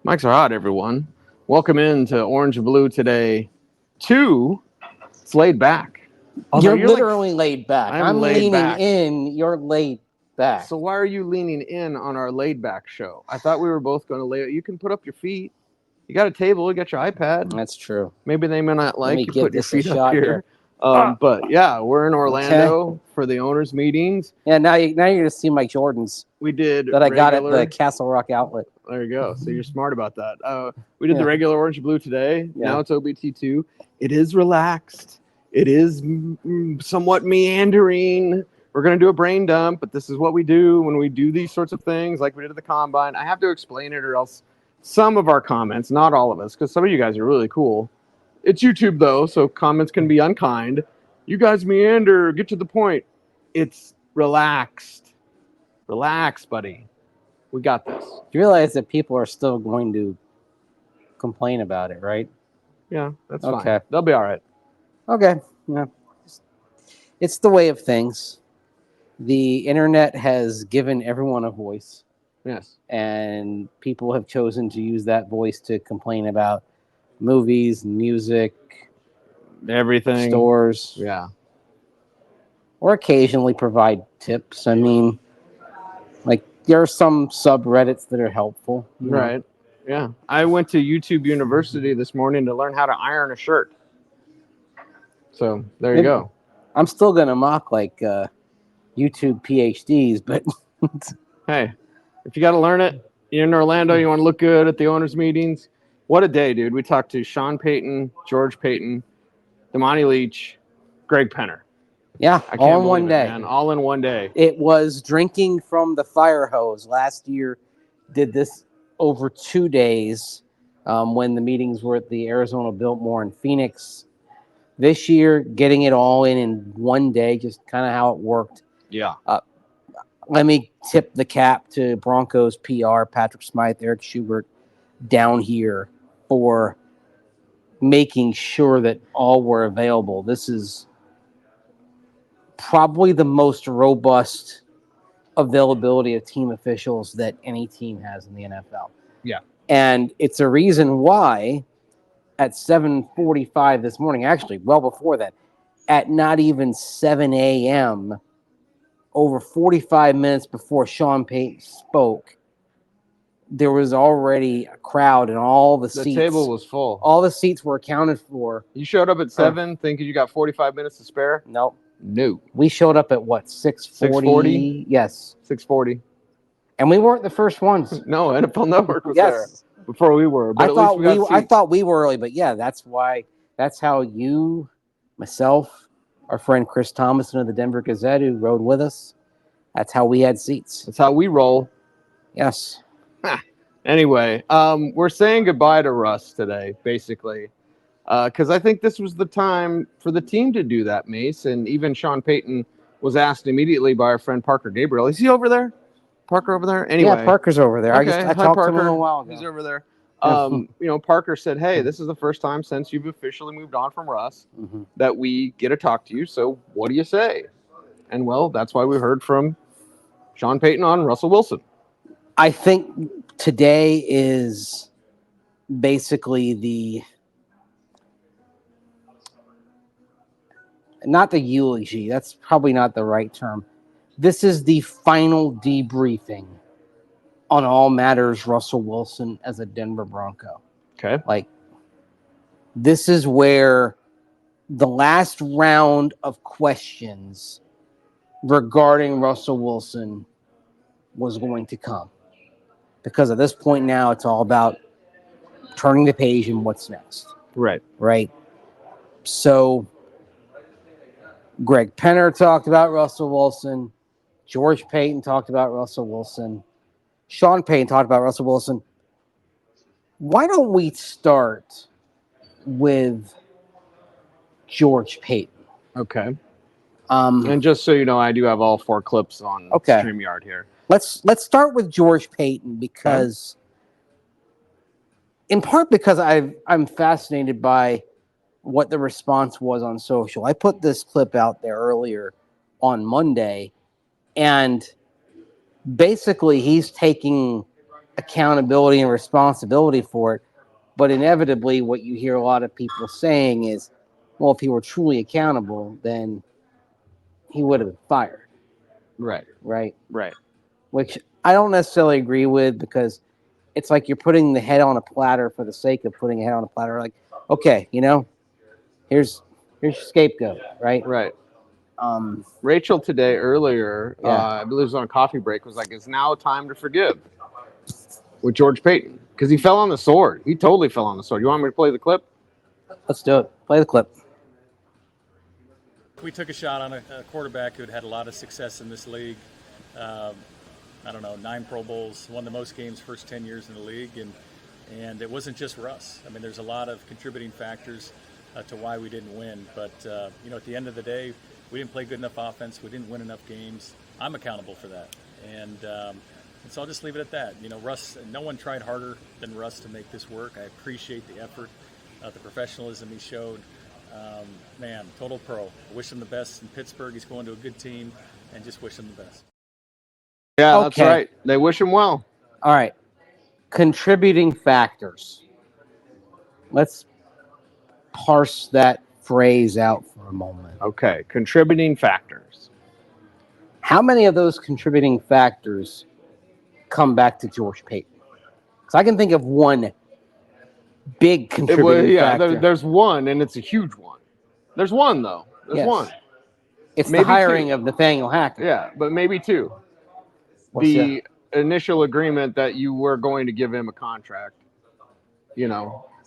Mics are hot, everyone. Welcome into Orange and Blue today. It's laid back. You're literally laid back. I'm I'm laid leaning back. in. You're laid back. So why are you leaning in on our laid back show? I thought we were both going to lay. You can put up your feet. You got a table. You got your iPad. That's true. Maybe they may not Let like me you give putting your this a feet up shot here. here. But yeah, we're in Orlando for the owners' meetings. Yeah, now you're gonna see my Jordans We did that I got at regular. the Castle Rock outlet. There you go. So you're smart about that. We did the regular orange and blue today. Yeah. Now it's OBT2. It is relaxed. It is somewhat meandering. We're going to do a brain dump, but this is what we do when we do these sorts of things like we did at the Combine. I have to explain it or else some of our comments, not all of us, because some of you guys are really cool. It's YouTube, though, so comments can be unkind. You guys meander. Get to the point. It's relaxed. Relax, buddy. We got this. You realize that people are still going to complain about it, right? Yeah, that's Okay. fine. They'll be all right. Okay. Yeah. It's the way of things. The internet has given everyone a voice, Yes. and people have chosen to use that voice to complain about movies, music, Everything. stores, Yeah. or occasionally provide tips. I mean, like there are some subreddits that are helpful. you know. Right. Yeah. I went to YouTube University this morning to learn how to iron a shirt. So there you Maybe- go. I'm still gonna mock like YouTube PhDs, but Hey, if you got to learn it, you're in Orlando, you want to look good at the owners' meetings. What a day, dude. We talked to Sean Payton, George Paton, Damani Leach, Greg Penner. yeah, I can't all in believe one it, day. man. All in one day. It was drinking from the fire hose. Last year, did this over 2 days when the meetings were at the Arizona Biltmore in Phoenix. This year, getting it all in 1 day, just kind of how it worked. Yeah. Let me tip the cap to Broncos PR, Patrick Smythe, Eric Schubert down here for making sure that all were available. This is probably the most robust availability of team officials that any team has in the NFL. Yeah. And it's a reason why at 7:45 this morning, actually well before that, at not even 7 a.m., over 45 minutes before Sean Payton spoke, there was already a crowd and all the seats. The table was full. All the seats were accounted for. You showed up at 7 thinking you got 45 minutes to spare? Nope. No. We showed up at what, 6:40? Yes. 6:40. And we weren't the first ones. No, NFL Network was there before we were. But I thought we were early, but yeah, that's how you, myself, our friend Chris Thomason of the Denver Gazette, who rode with us, that's how we had seats. That's how we roll. Yes. Anyway, we're saying goodbye to Russ today, basically, because I think this was the time for the team to do that, Mace. And even Sean Payton was asked immediately by our friend Parker Gabriel. Is he over there? Parker over there? Anyway. Yeah, Parker's over there. Okay. I talked to him a little while ago. He's over there. Parker said, hey, this is the first time since you've officially moved on from Russ that we get to talk to you. So what do you say? And, well, that's why we heard from Sean Payton on Russell Wilson. I think today is basically not the eulogy. That's probably not the right term. This is the final debriefing on all matters Russell Wilson as a Denver Bronco. Okay. Like, this is where the last round of questions regarding Russell Wilson was going to come. Because at this point now, it's all about turning the page and what's next. Right. So Greg Penner talked about Russell Wilson. George Paton talked about Russell Wilson. Sean Payton talked about Russell Wilson. Why don't we start with George Paton? Okay. And just so you know, I do have all 4 clips on StreamYard here. Let's start with George Paton because, in part, because I'm fascinated by what the response was on social. I put this clip out there earlier on Monday, and basically he's taking accountability and responsibility for it. But inevitably, what you hear a lot of people saying is, well, if he were truly accountable, then he would have been fired. Right. Right. Right. Which I don't necessarily agree with, because it's like you're putting the head on a platter for the sake of putting a head on a platter. Like, okay, here's your scapegoat, right? Right. Um, Rachel today earlier, Yeah. I believe it was on a coffee break, was like, "It's now time to forgive." With George Paton, because he fell on the sword. He totally fell on the sword. You want me to play the clip? let's do it. Play the clip. We took a shot on a quarterback who had had a lot of success in this league. I don't know, 9 Pro Bowls, won the most games first 10 years in the league, and it wasn't just Russ. I mean, there's a lot of contributing factors to why we didn't win. But at the end of the day, we didn't play good enough offense. We didn't win enough games. I'm accountable for that, and so I'll just leave it at that. Russ. No one tried harder than Russ to make this work. I appreciate the effort, the professionalism he showed. Man, total pro. I wish him the best in Pittsburgh. He's going to a good team, and just wish him the best. Yeah, Okay. That's right. They wish him well. All right. Contributing factors. Let's parse that phrase out for a moment. Okay, contributing factors. How many of those contributing factors come back to George Paton? Because I can think of one big contributing factor. There's one, and it's a huge one. There's one, though. There's one. It's Maybe the hiring two. of Nathaniel Hackett. Yeah, but maybe 2. What's The initial agreement that you were going to give him a contract,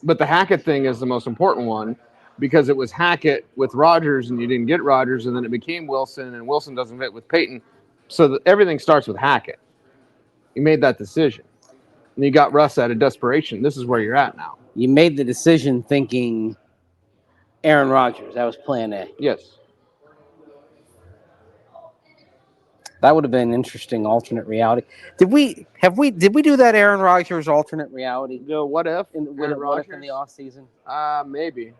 But the Hackett thing is the most important one, because it was Hackett with Rodgers, and you didn't get Rodgers, and then it became Wilson, and Wilson doesn't fit with Peyton. So everything starts with Hackett. You made that decision. And you got Russ out of desperation. This is where you're at now. You made the decision thinking Aaron Rodgers. That was plan A. Yes. That would have been an interesting alternate reality. Did we do that Aaron Rodgers alternate reality? What if? What if in the offseason? Maybe.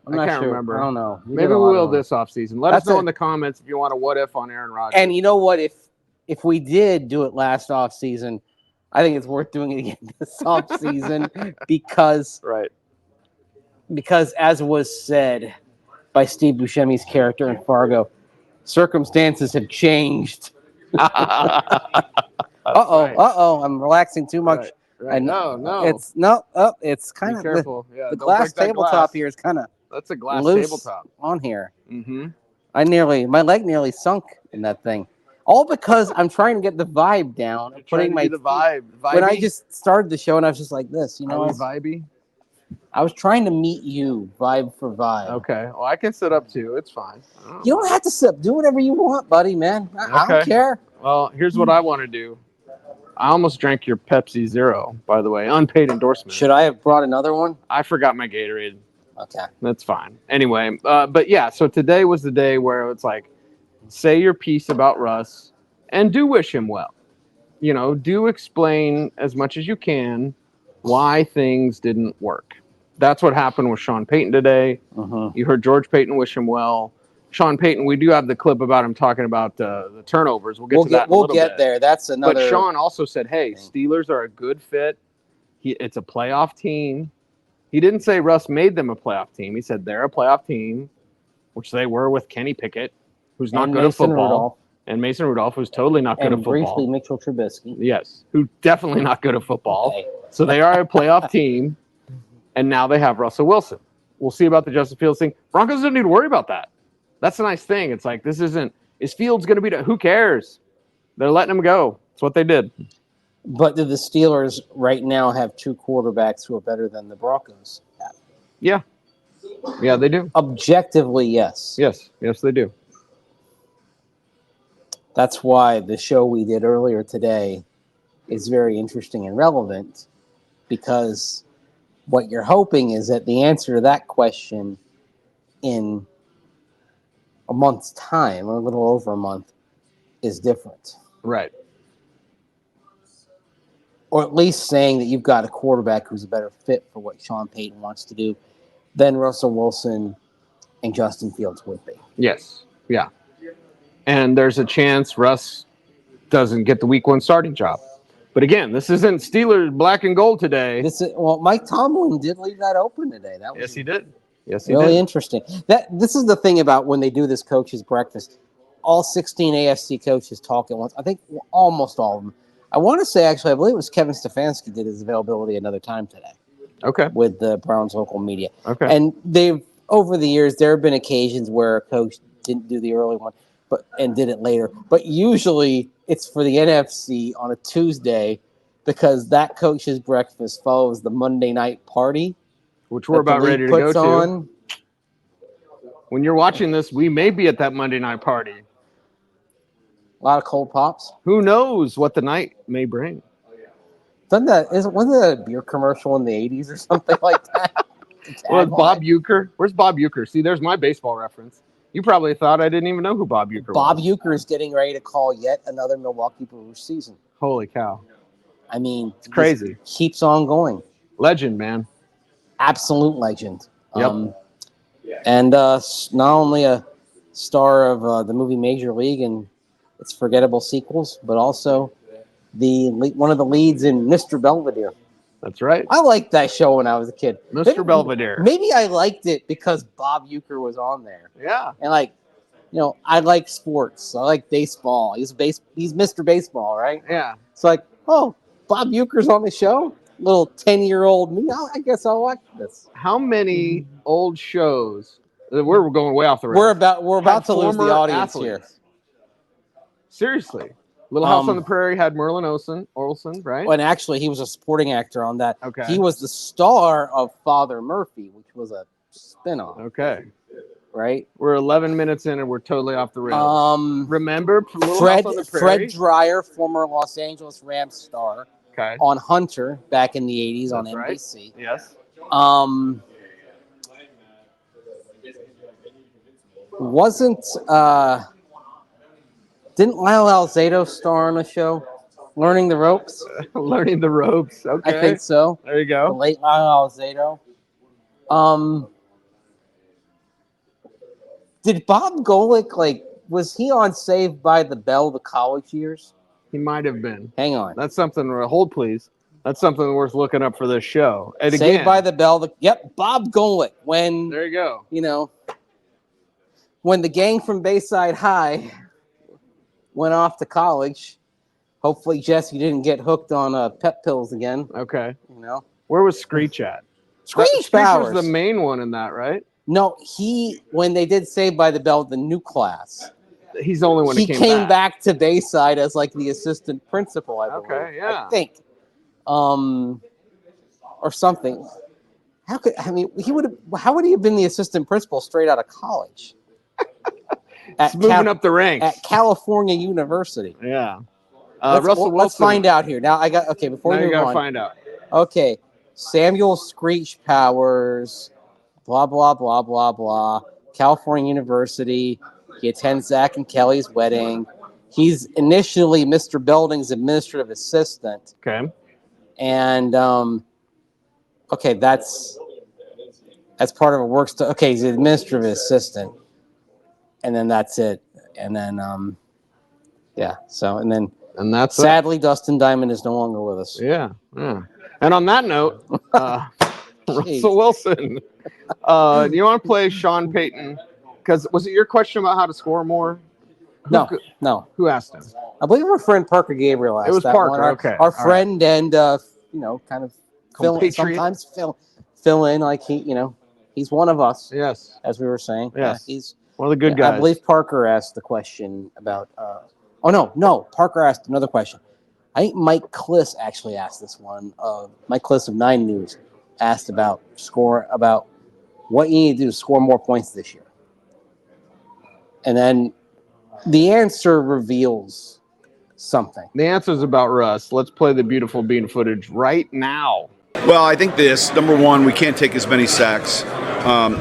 I'm not I can't sure. remember. I don't know. Maybe we will this offseason. Let us know in the comments if you want a what if on Aaron Rodgers. And you know what? If we did do it last offseason, I think it's worth doing it again this offseason because as was said by Steve Buscemi's character in Fargo, circumstances have changed. I'm relaxing too much. Right. No. It's kind of careful. The glass tabletop here is kind of that's a glass loose tabletop on here. Mm-hmm. My leg nearly sunk in that thing. All because I'm trying to get the vibe down. Putting my vibe. When I just started the show and I was just like this, vibey. I was trying to meet you, vibe for vibe. Okay. Well, I can sit up too. It's fine. You don't have to sit up. Do whatever you want, buddy, man. I don't care. Well, here's what I want to do. I almost drank your Pepsi Zero, by the way. Unpaid endorsement. Should I have brought another one? I forgot my Gatorade. Okay. That's fine. Anyway, but yeah, so today was the day where it's like, say your piece about Russ and do wish him well. Do explain as much as you can why things didn't work. That's what happened with Sean Payton today. You heard George Paton wish him well. Sean Payton, we do have the clip about him talking about the turnovers. We'll get to that in a little bit. We'll get there. That's another. But Sean also said, hey, Steelers are a good fit. It's a playoff team. He didn't say Russ made them a playoff team. He said they're a playoff team, which they were with Kenny Pickett, who's not good at football. And Mason Rudolph, who's totally not good at football. And briefly Mitchell Trubisky. Yes, who's definitely not good at football. Okay. So they are a playoff team, and now they have Russell Wilson. We'll see about the Justin Fields thing. Broncos don't need to worry about that. That's a nice thing. It's like, is Fields going to be, who cares? They're letting him go. That's what they did. But do the Steelers right now have 2 quarterbacks who are better than the Broncos have? Yeah. Yeah, they do. Objectively, yes. Yes, they do. That's why the show we did earlier today is very interesting and relevant, because what you're hoping is that the answer to that question in a month's time, or a little over a month, is different. Right. Or at least saying that you've got a quarterback who's a better fit for what Sean Payton wants to do than Russell Wilson and Justin Fields would be. Yes. Yeah. And there's a chance Russ doesn't get the week 1 starting job. But again, this isn't Steelers black and gold today. Well, Mike Tomlin did leave that open today. That was Yes, he did. Yes, he really did. interesting. This is the thing about when they do this coaches breakfast. All 16 AFC coaches talk at once. I think almost all of them. I want to say, actually, I believe it was Kevin Stefanski did his availability another time today. Okay. With the Browns local media. Okay. And over the years, there have been occasions where a coach didn't do the early one, and did it later. But usually it's for the NFC on a Tuesday because that coach's breakfast follows the Monday night party. Which we're about ready to go to. On. When you're watching this, we may be at that Monday night party. A lot of cold pops. Who knows what the night may bring? Wasn't that a beer commercial in the 80s or something like that? Well, it's Bob Uecker. Where's Bob Uecker? See, there's my baseball reference. You probably thought I didn't even know who Bob Uecker was. Bob Uecker is getting ready to call yet another Milwaukee Brewers season. Holy cow. I mean, it's crazy. Keeps on going. Legend, man. Absolute legend. Yep. And not only a star of the movie Major League and its forgettable sequels, but also one of the leads in Mr. Belvedere. That's right. I liked that show when I was a kid. Mr. Belvedere. Maybe I liked it because Bob Uecker was on there. Yeah. And I like sports. I like baseball. He's Mr. Baseball, right? Yeah. It's like, oh, Bob Uecker's on the show? Little 10-year-old me. I guess I'll watch this. How many old shows? We're going way off the rails. We're about to lose the audience here. Seriously. Little House on the Prairie had Merlin Olsen, right? And actually, he was a supporting actor on that. Okay. He was the star of Father Murphy, which was a spinoff. Okay. Right? We're 11 minutes in and we're totally off the rails. Remember Fred Dreyer, former Los Angeles Rams star, on Hunter back in the 80s. That's on NBC. Right. Yes. Didn't Lyle Alzado star on the show? Learning the Ropes? Learning the Ropes. Okay. I think so. There you go. The late Lyle Alzado. Did Bob Golick, was he on Saved by the Bell the college years? He might have been. Hang on. That's something, hold please. That's something worth looking up for this show. And Saved by the Bell. Bob Golick. There you go. When the gang from Bayside High went off to college, hopefully, Jess, you didn't get hooked on pep pills again. Okay. Where was Screech at? Screech Powers was the main one in that, right? No, when they did Saved by the Bell, the new class. He's the only one he came back to Bayside as the assistant principal, I believe. Okay, yeah. I think. Or something. How would he have been the assistant principal straight out of college? Moving up the ranks. At California University. Yeah. Russell Wilson. Let's find out here. Now before we move on. Find out. Okay. Samuel Screech Powers, blah, blah, blah, blah, blah. California University. He attends Zach and Kelly's wedding. He's initially Mr. Belding's administrative assistant. Okay. And, that's part of a work stuff. Okay, he's the administrative assistant. And then that's it. And then, and that's sadly, Dustin Diamond is no longer with us. Yeah. And on that note, Russell Wilson, do you want to play Sean Payton? Because was it your question about how to score more? No. Who asked him? I believe our friend Parker Gabriel asked. It was that Parker. one. Okay. Our friend and kind of sometimes fill in he's one of us. Yes. As we were saying. Yes. He's one of the good guys. I believe Parker asked the question about. Parker asked another question. I think Mike Kliss actually asked this one. Mike Kliss of 9 News asked about what you need to do to score more points this year. And then the answer reveals something. The answer is about Russ. Let's play the beautiful bean footage right now. Well, I think number one, we can't take as many sacks.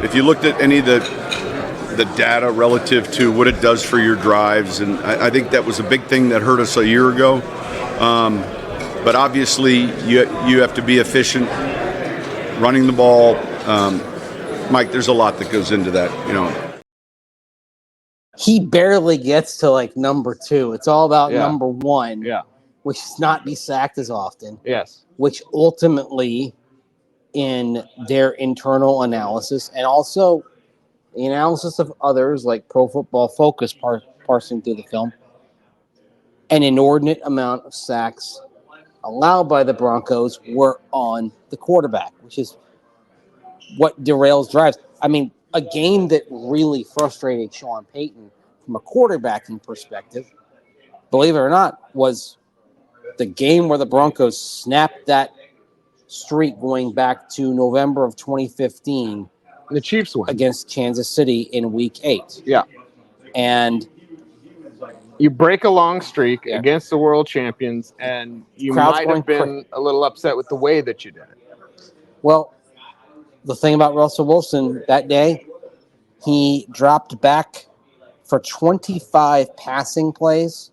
If you looked at any of the data relative to what it does for your drives, and I think that was a big thing that hurt us a year ago. But obviously, you have to be efficient running the ball. Mike, there's a lot that goes into that, He barely gets to number 2. It's all about number 1. Yeah. which is not be sacked as often, Yes. which ultimately, in their internal analysis and also the analysis of others like Pro Football Focus parsing through the film, an inordinate amount of sacks allowed by the Broncos were on the quarterback, which is what derails drives. I mean, a game that really frustrated Sean Payton from a quarterbacking perspective, believe it or not, was the game where the Broncos snapped that streak going back to November of 2015 The Chiefs win. against Kansas City in Week 8. Yeah. And You break a long streak Yeah. against the world champions, and you Crowd's might going have been a little upset with the way that you did it. well, the thing about Russell Wilson that day, he dropped back for 25 passing plays,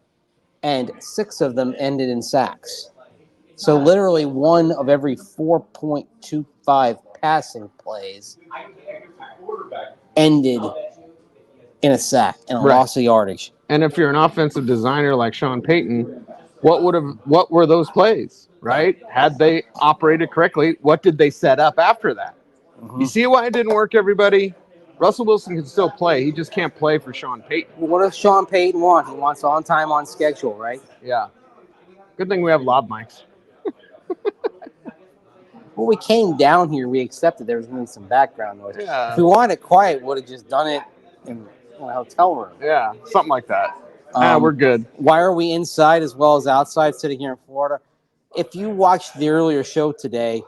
and 6 of them ended in sacks. So literally one of every 4.25 passing plays ended in a sack and a Right. loss of yardage. And if you're an offensive designer like Sean Payton, what were those plays, right? Had they operated correctly, what did they set up after that? You see why it didn't work, everybody? Russell Wilson can still play. He just can't play for Sean Payton. Well, what does Sean Payton want? He wants on time, on schedule, right? Yeah. Good thing we have lob mics. When we came down here, we accepted there was going to be some background noise. Yeah. If we wanted it quiet, we would have just done it in a hotel room. Yeah, something like that. We're good. Why are we inside as well as outside sitting here in Florida? If you watched the earlier show today,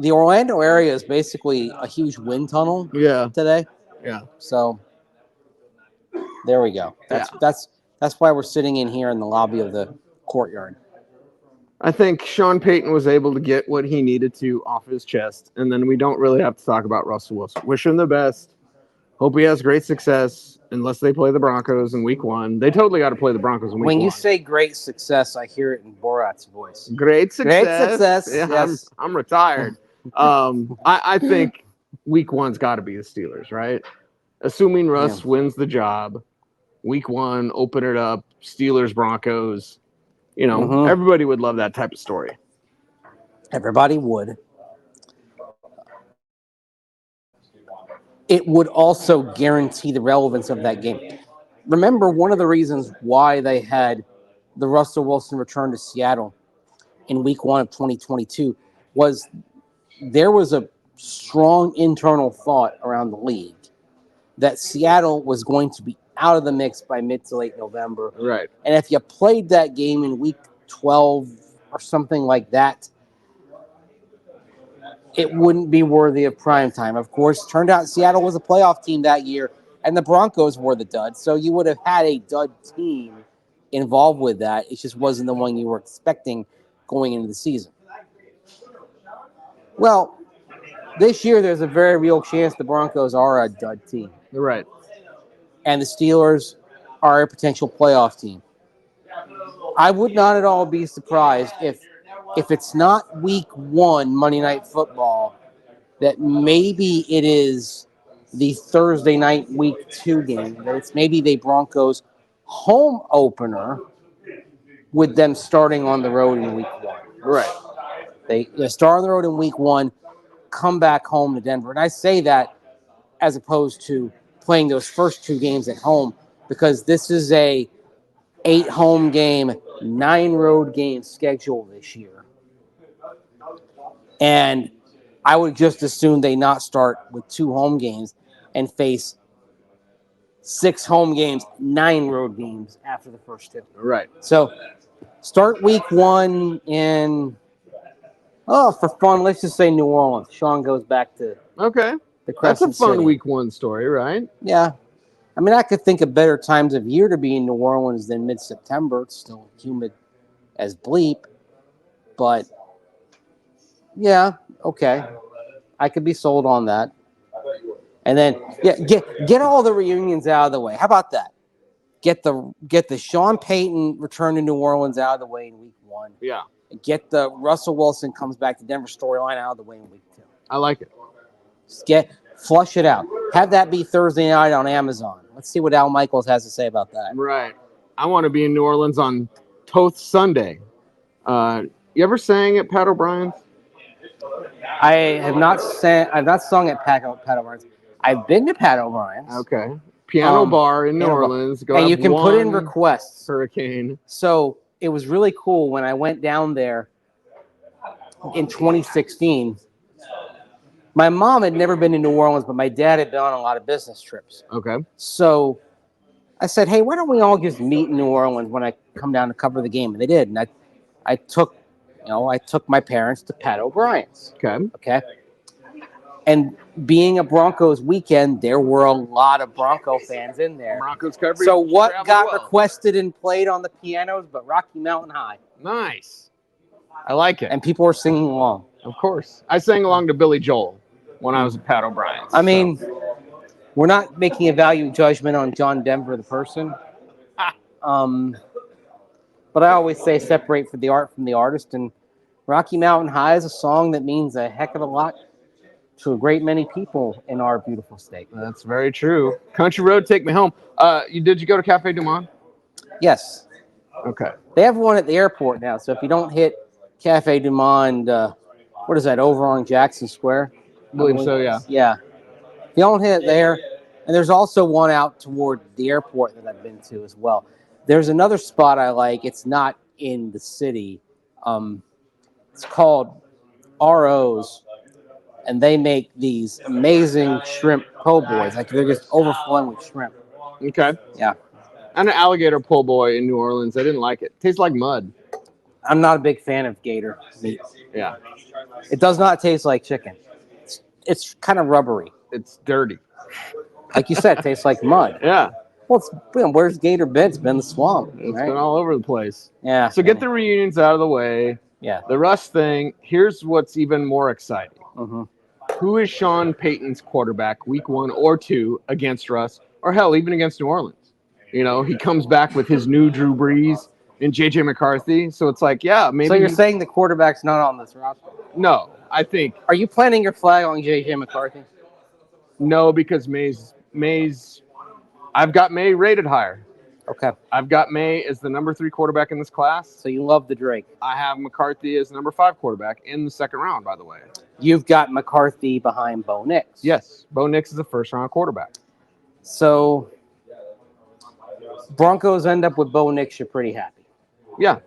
the Orlando area is basically a huge wind tunnel Yeah. today. Yeah. So there we go. That's why we're sitting in here in the lobby of the courtyard. I think Sean Payton was able to get what he needed to off his chest, and then we don't really have to talk about Russell Wilson. Wish him the best. Hope he has great success, unless they play the Broncos in Week 1. They totally got to play the Broncos in Week 1. When you say great success, I hear it in Borat's voice. Great success. Great success. Yeah, Yes. I'm retired. I think Week 1's got to be the Steelers, right? Assuming Russ wins the job, Week 1, open it up, Steelers, Broncos. You know, everybody would love that type of story. Everybody would. It would also guarantee the relevance of that game. Remember, one of the reasons why they had the Russell Wilson return to Seattle in Week 1 of 2022 was there was a strong internal thought around the league that Seattle was going to be out of the mix by mid to late November. Right. And if you played that game in Week 12 or something like that, it wouldn't be worthy of prime time. Of course, turned out Seattle was a playoff team that year, and the Broncos were the dud. So you would have had a dud team involved with that. It just wasn't the one you were expecting going into the season. Well, this year there's a very real chance the Broncos are a dud team. Right. And the Steelers are a potential playoff team. I would not at all be surprised if it's not Week 1 Monday Night Football, that maybe it is the Thursday night Week 2 game. That it's maybe the Broncos home opener with them starting on the road in Week 1. Right. They start on the road in Week 1, come back home to Denver. And I say that as opposed to playing those first 2 games at home, because this is a 8 home game, 9 road game schedule this year. And I would just assume they not start with 2 home games and face 6 home games, 9 road games after the first 2. Right. So start Week 1 in, for fun, let's just say New Orleans. Sean goes back to Okay. the That's a Crescent fun City. Week 1 story, right? Yeah. I mean, I could think of better times of year to be in New Orleans than mid-September. It's still humid as bleep. But, yeah, okay. I could be sold on that. And then get all the reunions out of the way. How about that? Get the Sean Payton return to New Orleans out of the way in Week 1. Yeah. Get the Russell Wilson comes back to Denver storyline out of the way in Week 2. I like it. Just flush it out. Have that be Thursday night on Amazon. Let's see what Al Michaels has to say about that. Right. I want to be in New Orleans on Toth Sunday. You ever sang at Pat O'Brien's? I have not sang. I've not sung at Pat O'Brien's. I've been to Pat O'Brien's. Okay. Piano bar in New piano bar. Orleans. Go And have you can put in one requests. hurricane. So it was really cool when I went down there in 2016. My mom had never been to New Orleans, but my dad had been on a lot of business trips. Okay. So I said, hey, why don't we all just meet in New Orleans when I come down to cover the game? And they did. And I took my parents to Pat O'Brien's. Okay. And being a Broncos weekend, there were a lot of Bronco fans in there. Broncos coverage. So what got well. requested and played on the pianos but Rocky Mountain High? Nice. I like it. And people were singing along. Of course. I sang along to Billy Joel when I was at Pat O'Brien's. I mean, we're not making a value judgment on John Denver, the person. But I always say separate for the art from the artist. And Rocky Mountain High is a song that means a heck of a lot to a great many people in our beautiful state. That's very true. Country Road, Take Me Home. Did you go to Cafe Du Monde? Yes. Okay. They have one at the airport now. So if you don't hit Cafe Du Monde, what is that, over on Jackson Square? I believe so, yeah. Yeah. If you don't hit it there, and there's also one out toward the airport that I've been to as well. There's another spot I like. It's not in the city. It's called RO's, and they make these amazing shrimp po' boys. Like they're just overflowing with shrimp. Okay. Yeah. I'm an alligator po' boy in New Orleans. I didn't like it. Tastes like mud. I'm not a big fan of gator meat. Yeah. It does not taste like chicken. It's kind of rubbery. It's dirty. Like you said, it tastes like mud. Yeah. Well, where's Gator been? It's been the swamp. It's right? been all over the place. Yeah. So get the reunions out of the way. Yeah. The Russ thing. Here's what's even more exciting. Mm-hmm. Who is Sean Payton's quarterback week 1 or 2 against Russ, or hell, even against New Orleans? You know, he comes back with his new Drew Brees and J.J. McCarthy. So it's like, yeah, maybe. So you're saying the quarterback's not on this roster? No, I think. Are you planting your flag on J.J. McCarthy? No, because Mays. I've got May rated higher. Okay. I've got May as the number 3 quarterback in this class. So you love the Drake. I have McCarthy as number 5 quarterback in the second round, by the way. You've got McCarthy behind Bo Nix. Yes. Bo Nix is a first-round quarterback. So Broncos end up with Bo Nix, you're pretty happy. Yeah.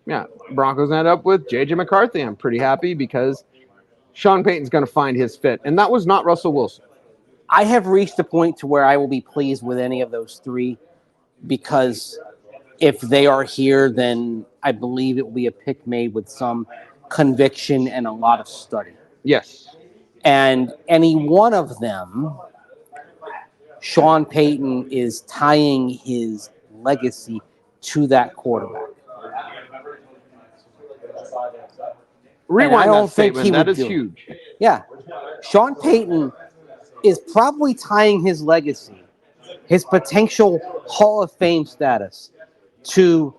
Yeah. Broncos end up with J.J. McCarthy. I'm pretty happy because Sean Payton's going to find his fit. And that was not Russell Wilson. I have reached a point to where I will be pleased with any of those 3 because if they are here, then I believe it will be a pick made with some conviction and a lot of study. Yes. And any one of them, Sean Payton is tying his legacy to that quarterback. Rewind that statement. That is do it. huge. Yeah. Sean Payton is probably tying his legacy, his potential Hall of Fame status, to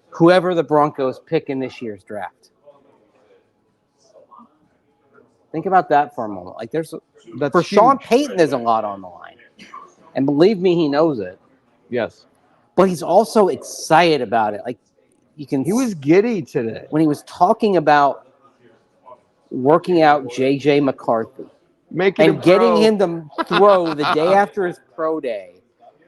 whoever the Broncos pick in this year's draft. Think about that for a moment. Like for Sean Payton, there's a lot on the line. And believe me, he knows it. Yes. But he's also excited about it. Like he was giddy today. When he was talking about working out J.J. McCarthy. Getting him to throw the day after his pro day,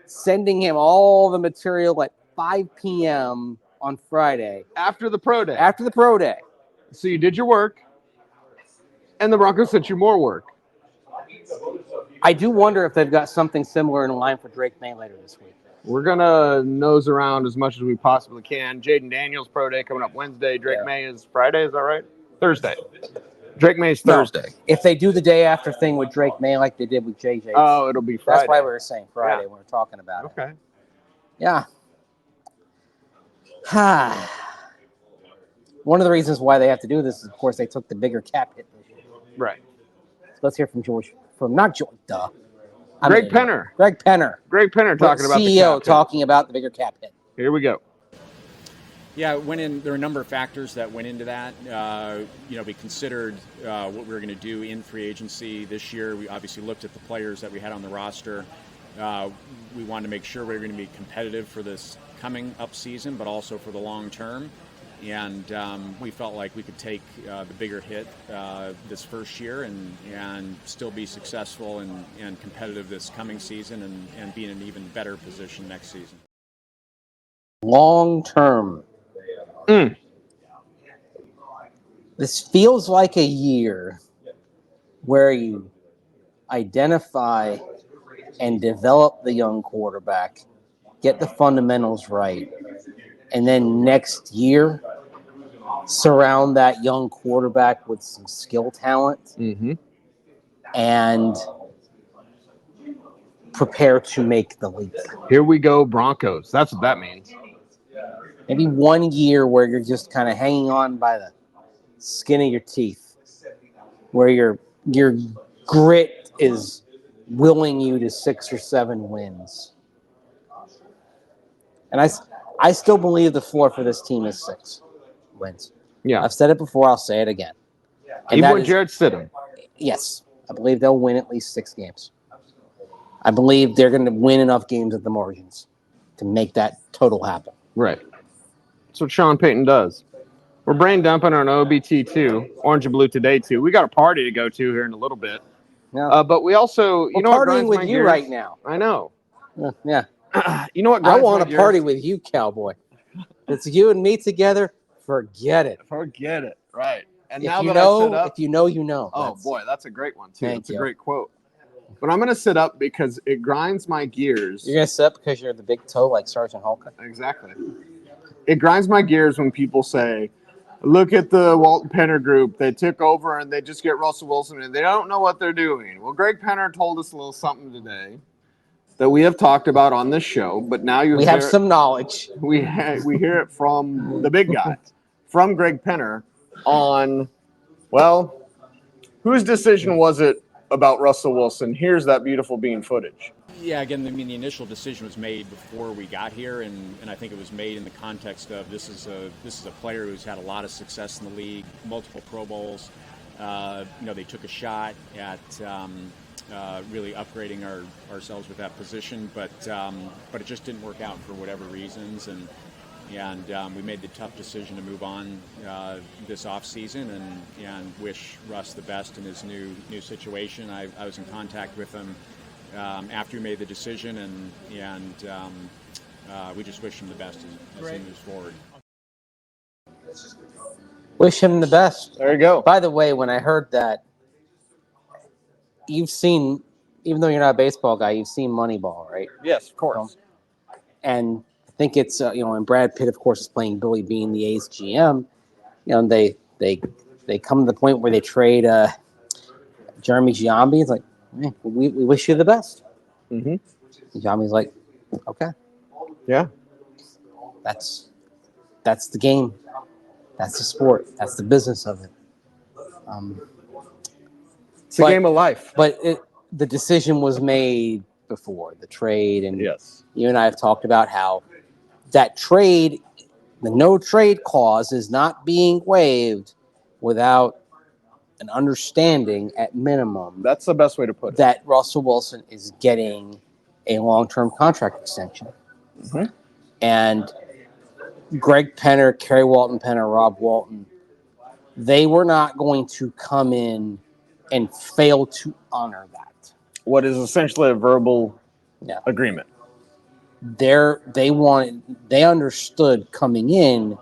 sending him all the material at 5 p.m. on Friday. After the pro day. After the pro day. So you did your work, and the Broncos sent you more work. I do wonder if they've got something similar in line for Drake May later this week. We're going to nose around as much as we possibly can. Jaden Daniels' pro day coming up Wednesday. Drake May is Friday, is that right? Thursday. Drake May's Thursday. No, if they do the day after thing with Drake May like they did with JJ. Oh, it'll be Friday. That's why we were saying Friday when we were talking about it. Okay. Yeah. One of the reasons why they have to do this is, of course, they took the bigger cap hit this year. Right. So let's hear from Greg Penner. Greg Penner. Greg Penner talking about the CEO talking about the bigger cap hit. Here we go. Yeah, there are a number of factors that went into that. We considered what we were going to do in free agency this year. We obviously looked at the players that we had on the roster. we wanted to make sure we were going to be competitive for this coming up season, but also for the long term. And we felt like we could take the bigger hit this first year and still be successful and competitive this coming season and be in an even better position next season. Long term. This feels like a year where you identify and develop the young quarterback, get the fundamentals right, and then next year surround that young quarterback with some skill talent and prepare to make the leap. Here we go, Broncos. That's what that means. Maybe 1 year where you're just kind of hanging on by the skin of your teeth, where your grit is willing you to 6 or 7 wins. And I still believe the floor for this team is 6 wins. Yeah. I've said it before. I'll say it again. And Even that with is, Jarrett Stidham. yes, I believe they'll win at least 6 games. I believe they're going to win enough games at the margins to make that total happen. Right. That's what Sean Payton does. We're brain dumping on OBT2, Orange and Blue Today 2. We got a party to go to here in a little bit. Yeah. But we also, We're what partying grinds with my you gears? right now. I know. Yeah. You know what I grinds want my to gears? party with you, cowboy. It's you and me together. Forget it. Forget it. Right. And If now you that know, I sit up, you know, you know. oh boy, that's a great one too. Thank That's a you. great quote. But I'm going to sit up because it grinds my gears. You're going to sit up because you're the big toe like Sergeant Hulk? Exactly. It grinds my gears when people say, look at the Walton Penner group. They took over and they just get Russell Wilson and they don't know what they're doing. Well, Greg Penner told us a little something today that we have talked about on this show, but now We have some knowledge. we hear it from the big guy, from Greg Penner on, well, whose decision was it about Russell Wilson? Here's that beautiful bean footage. Yeah, again, I mean, the initial decision was made before we got here, and I think it was made in the context of this is a player who's had a lot of success in the league, multiple Pro Bowls. They took a shot at really upgrading ourselves with that position, but it just didn't work out for whatever reasons, and we made the tough decision to move on this off season and wish Russ the best in his new situation. I was in contact with him after we made the decision, and we just wish him the best as he moves forward. Wish him the best. There you go. By the way, when I heard that, you've seen, even though you're not a baseball guy, you've seen Moneyball, right? Yes, of course. And I think it's, and Brad Pitt, of course, is playing Billy Beane, the A's GM. And they come to the point where they trade Jeremy Giambi. It's like, hey, we wish you the best. Mm-hmm. Giambi's like, okay. Yeah. That's the game. That's the sport. That's the business of it. It's a game of life. But the decision was made before the trade, and yes, you and I have talked about how that trade, the no trade clause, is not being waived without an understanding at minimum. That's the best way to put it. That Russell Wilson is getting a long-term contract extension. Mm-hmm. And Greg Penner, Kerry Walton Penner, Rob Walton, they were not going to come in and fail to honor that. What is essentially a verbal agreement. They understood coming in.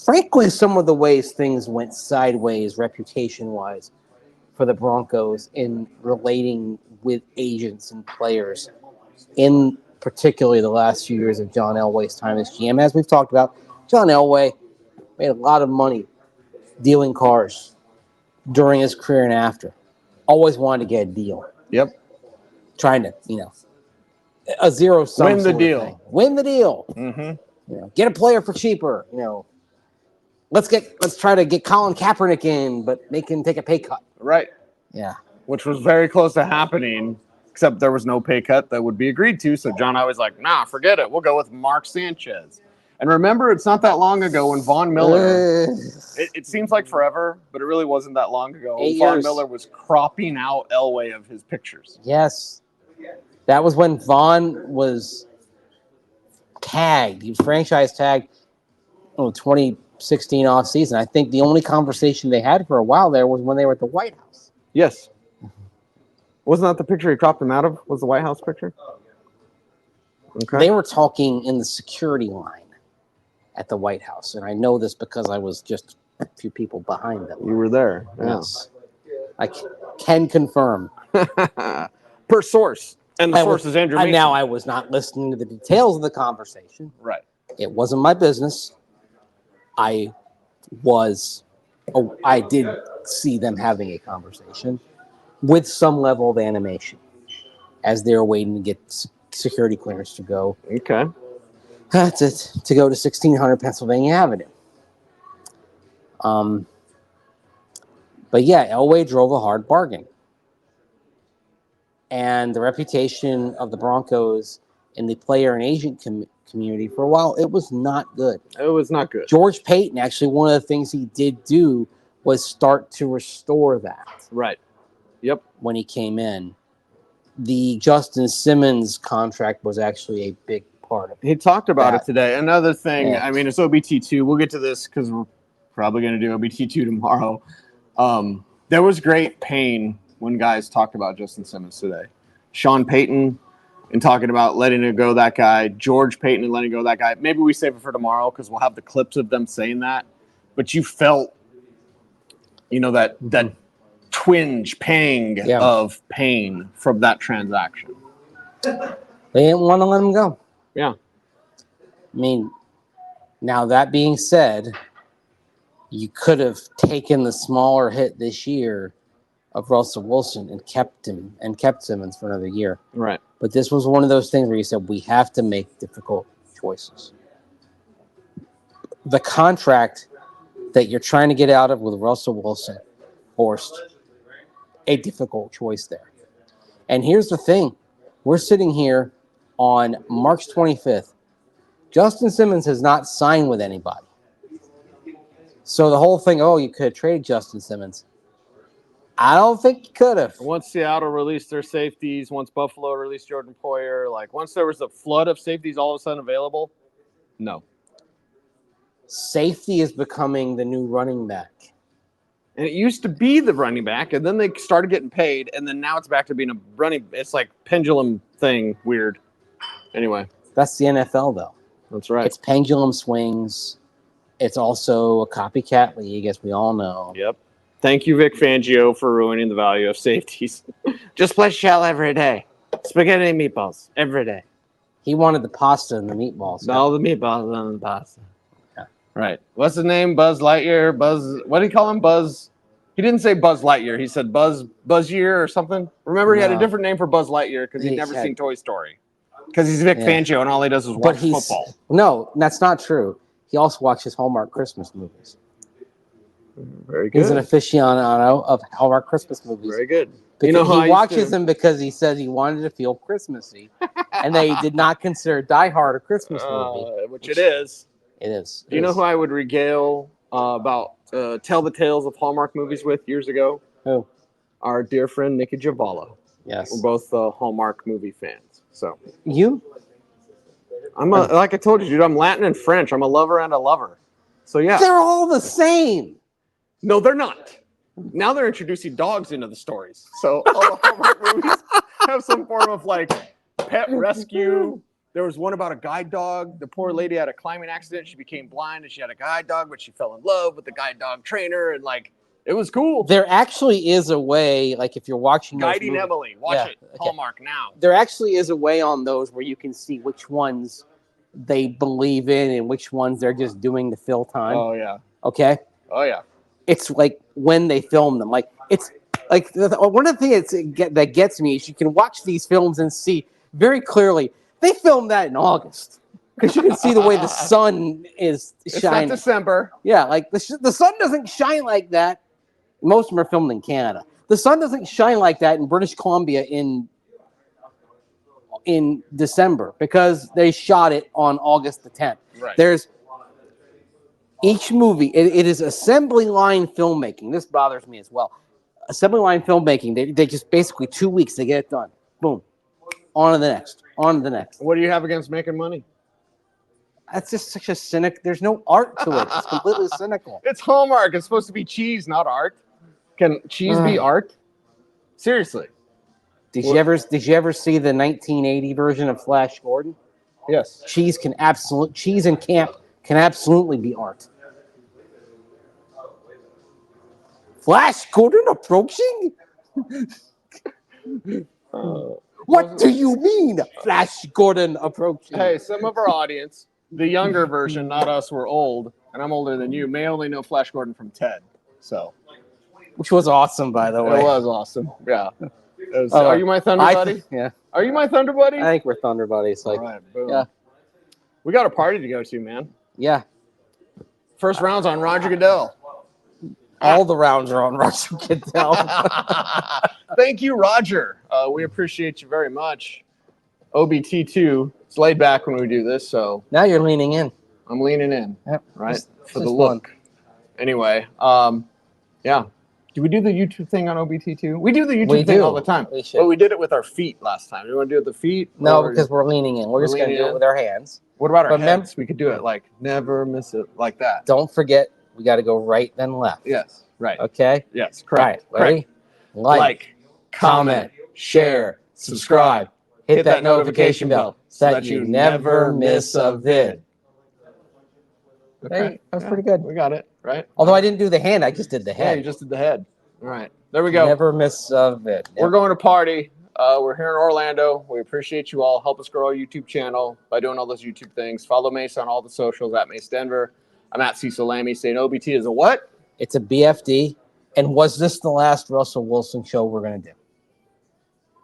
Frankly, some of the ways things went sideways reputation-wise for the Broncos in relating with agents and players, in particularly the last few years of John Elway's time as GM. As we've talked about, John Elway made a lot of money dealing cars during his career and after. Always wanted to get a deal. Yep. Trying to, a zero-sum win the sort of deal. thing. Win the deal. Mm-hmm. Get a player for cheaper. Let's try to get Colin Kaepernick in, but make him take a pay cut. Right. Yeah. Which was very close to happening, except there was no pay cut that would be agreed to. So John always like, nah, forget it. We'll go with Mark Sanchez. And remember, it's not that long ago when Von Miller, it seems like forever, but it really wasn't that long ago. 8 Von years. Miller was cropping out Elway of his pictures. Yes. That was when Vaughn was tagged. He was franchise tagged 2016 offseason. I think the only conversation they had for a while there was when they were at the White House. Yes. Wasn't that the picture he dropped him out of? Was the White House picture? Okay. They were talking in the security line at the White House, and I know this because I was just a few people behind them. You were there. Yes. I can confirm. Per source. And the source is Andrew Mason. Now, I was not listening to the details of the conversation. Right. It wasn't my business. I did see them having a conversation with some level of animation as they were waiting to get security clearance to go. Okay. To go to 1600 Pennsylvania Avenue. But yeah, Elway drove a hard bargain. And the reputation of the Broncos in the player and agent community for a while, it was not good. It was not good. George Paton, actually, one of the things he did do was start to restore that. Right. Yep. When he came in. The Justin Simmons contract was actually a big part of it. He talked about it today. Another thing, Yeah. I mean, it's OBT2. We'll get to this because we're probably going to do OBT2 tomorrow. There was great pain when guys talked about Justin Simmons today. Sean Payton and talking about letting it go that guy. George Paton and letting go that guy. Maybe we save it for tomorrow because we'll have the clips of them saying that. But you felt, that twinge, pang of pain from that transaction. They didn't want to let him go. Yeah. I mean, now that being said, you could have taken the smaller hit this year of Russell Wilson and kept Simmons for another year. Right. But this was one of those things where you said we have to make difficult choices. The contract that you're trying to get out of with Russell Wilson forced a difficult choice there. And here's the thing. We're sitting here on March 25th. Justin Simmons has not signed with anybody. So the whole thing, you could have traded Justin Simmons. I don't think you could have. Once Seattle released their safeties, once Buffalo released Jordan Poyer, once there was a flood of safeties all of a sudden available, no. Safety is becoming the new running back. And it used to be the running back, and then they started getting paid, and then now it's back to being a running. It's like pendulum thing, weird. Anyway. That's the NFL, though. That's right. It's pendulum swings. It's also a copycat league, as we all know. Yep. Thank you, Vic Fangio, for ruining the value of safeties. Just play shell every day. Spaghetti and meatballs every day. He wanted the pasta and the meatballs. All the meatballs and the pasta. Yeah. Right. What's his name? Buzz Lightyear? What did he call him? Buzz. He didn't say Buzz Lightyear. He said Buzzyear or something. Remember, he had a different name for Buzz Lightyear because he'd never seen Toy Story. Because he's Vic Fangio and all he does is watch football. No, that's not true. He also watches Hallmark Christmas movies. Very good. He's an aficionado of Hallmark Christmas movies. Very good. He watches them because he says he wanted to feel Christmassy, and they did not consider Die Hard a Christmas movie. Which it is. It is. Do you know who I would regale about tell the tales of Hallmark movies with years ago? Who? Our dear friend Nikki Javala. Yes. We're both Hallmark movie fans. So you? Like I told you, dude, I'm Latin and French. I'm a lover and a lover. So yeah. They're all the same. No, they're not. Now they're introducing dogs into the stories. So all the Hallmark movies have some form of pet rescue. There was one about a guide dog. The poor lady had a climbing accident. She became blind and she had a guide dog, but she fell in love with the guide dog trainer. And it was cool. There actually is a way, if you're watching Guiding Emily, watch it. Okay. Hallmark now. There actually is a way on those where you can see which ones they believe in and which ones they're just doing to fill time. Oh, yeah. Okay? Oh, yeah. It's when they film them. It's one of the things that gets me is you can watch these films and see very clearly they filmed that in August because you can see the way the sun is shining. It's not December. Yeah, the sun doesn't shine like that. Most of them are filmed in Canada. The sun doesn't shine like that in British Columbia in December because they shot it on August the 10th. Right. There's each movie. It is assembly line filmmaking. This bothers me as well. Assembly line filmmaking. They just basically 2 weeks to get it done. Boom. On to the next. On to the next. What do you have against making money? That's just such a cynic. There's no art to it. It's completely cynical. It's Hallmark. It's supposed to be cheese, not art. Can cheese be art? Seriously. Did you ever see the 1980 version of Flash Gordon? Yes. Cheese and camp can absolutely be art. Flash Gordon approaching? What do you mean, Flash Gordon approaching? Hey, some of our audience, the younger version, not us, we're old, and I'm older than you, may only know Flash Gordon from Ted. So Which was awesome, by the way. it was awesome. Yeah. Are you my Thunder Buddy? Yeah. Are you my Thunder Buddy? I think we're Thunder Buddies. Like, All right, boom. yeah. We got a party to go to, man. Yeah. First round's on Roger Goodell. All the rounds are on Roger Goodell. Thank you, Roger. We appreciate you very much. OBT2. It's laid back when we do this, so Now you're leaning in. I'm leaning in, Yep. right? This For is the look. Anyway, yeah. Do we do the YouTube thing on OBT2? We do the YouTube We thing do. all the time. We should. But we did it with our feet last time. You want to do it with the feet? No, Or- because we're leaning in. We're just going to leaning do it in? with our hands. What about our but heads? We could do it like never miss it like that. Don't forget, we got to go right then left. Yes, right. Okay? Yes, All right. correct. Ready? Like, comment, share, subscribe. Hit that notification bell so that you never miss a vid. Hey, that was pretty good. We got it, right? Although I didn't do the hand, I just did the Yeah, you head. just did the head. All right. There we go. Never miss a vid. We're going to party. We're here in Orlando. We appreciate you all. Help us grow our YouTube channel by doing all those YouTube things. Follow Mace on all the socials at Mace Denver. I'm at Cecil Lammey saying OBT is a what? It's a BFD. And was this the last Russell Wilson show we're going to do?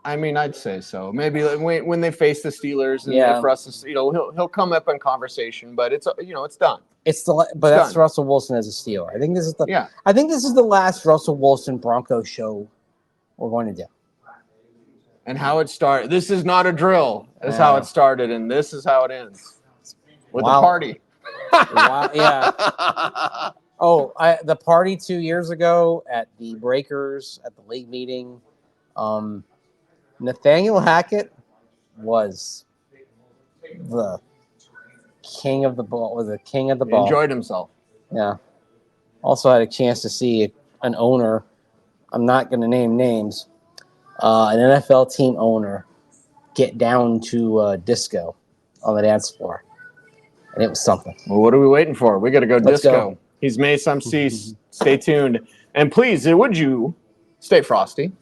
I mean, I'd say so. Maybe when they face the Steelers, and Yeah. for us, to, he'll come up in conversation. But it's it's done. But that's done. Russell Wilson as a Steeler. I think this is the Yeah. I think this is the last Russell Wilson Broncos show we're going to do. And how it started. This is not a drill. This is how it started, and this is how it ends with Wow. a party. Wow, yeah. Oh, the party 2 years ago at the Breakers at the league meeting. Nathaniel Hackett was the king of the ball. Was the king of the He ball. enjoyed himself. Yeah. Also had a chance to see an owner. I'm not going to name names. An NFL team owner get down to disco on the dance floor, and it was something. Well, what are we waiting for? We got to go Let's disco. go. He's Mace. I'm Cease. Stay tuned. And please, would you stay frosty?